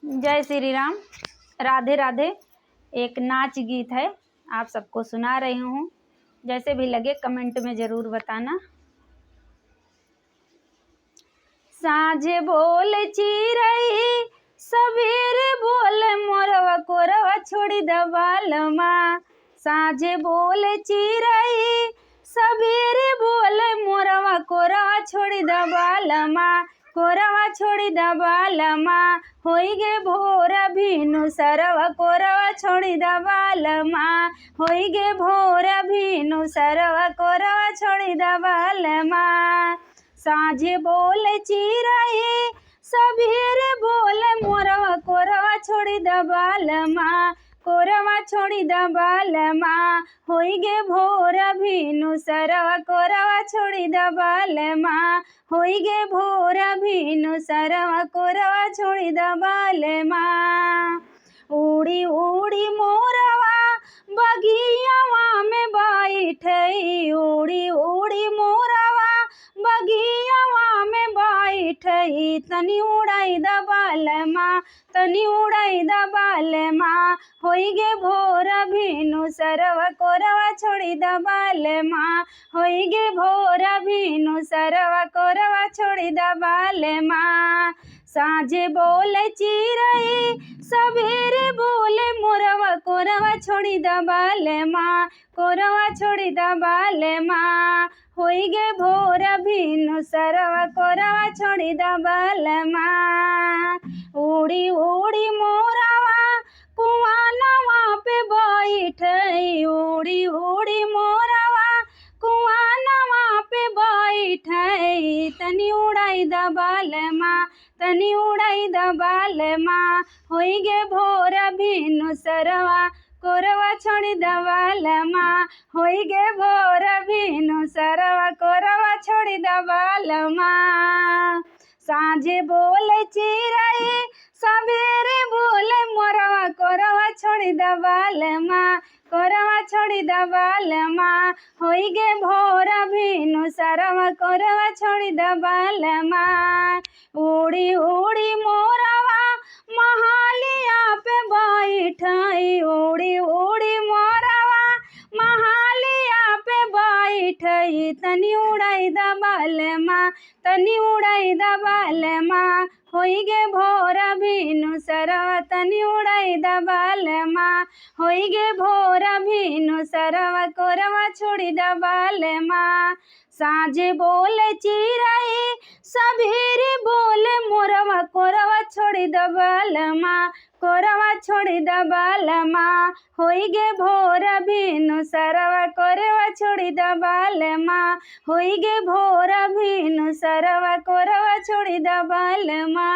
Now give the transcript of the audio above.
जय श्री राम। राधे राधे। एक नाच गीत है, आप सबको सुना रही हूँ। जैसे भी लगे कमेंट में ज़रूर बताना। साँझे बोल चिरई, सवेरे बोल मोरवा कोरवा छोड़ी दबालमा। साँझे बोल चिरई, सवेरे बोल मोरवा कोरवा छोड़ी दबालमा। कोरवा छोड़ी दबालमा, होई गे भोर भीनु सरवा कोरवा छोड़ी दबालमा। होई गे भोर भीनु सरवा कोरवा छोड़ी दबालमा। साँझे बोल चिरई, सवेरे बोल मोरवा कोरवा छोड़ी दबालमा। कोरवा छोड़ी दबालमा, होई गे भोर भीनु सरवा कोरवा छोड़ी दबालमा। होई गे भोर भीनु सरवा कोरवा छोड़ी दबालमा। उड़ी उड़ी मोरवा बगियावा में बैठई। उड़ी उड़ी मोरवा बगियावा में बैठई। तनी उड़ाई दबालमा, तनी उड़ाई दबालमा। होई गे भोर भीनु सरवा कोरवा छोड़ी दबालमा। होई गे भोर भीनु सरवा कोरवा छोड़ी दबालमा। साँझे बोल चिरई, सवेरे बोले मोरवा कोरवा छोड़ी दबालमा। कोरवा छोड़ी दबालमा, होई गे भोर भीनु सरवा कोरवा छोड़ी दबालमा। उड़ी उड़ी मोरवा कुआनवा पे बैठई। उड़ी उड़ी मोरवा कुआनवा पे बैठई। तनी उड़ाई दबालमा, तनी उड़ाई दबालमा। होई गे भोर भीनु सरवा कोरवा छोड़ी दबालमा। होई गे भोर भीनु सरवा कोरवा छोड़ी दबालमा। साँझे बोल चिरई, सवेरे बोल मोरवा कोरवा छोड़ी दबालमा। कोरवा छोड़ी दबालमा, होई गे भोर भीनु सरवा कोरवा छोड़ी दबालमा। उड़ी उड़ी मोरवा महालिया पे बैठई। उड़ी उड़ी मोरवा महालिया पे बैठई। तनी उड़ाई दबालमा, तनी उड़ाई दबालमा। होई गे भोर भीनु सरवा तनी उड़ाई दबालमा। होई गे भोर भीनु सरवा कोरवा छोड़ी दबालमा। साँझे बोल चिरई, सवेरे बोल मोरवा कोरवा छोड़ी दबालमा। कोरवा छोड़ी दबालमा, होई गे भोर भीनु सरवा कोरवा छोड़ी दबालमा। होई गे भोर भीनु सरवा कोरवा छोड़ी दबालमा।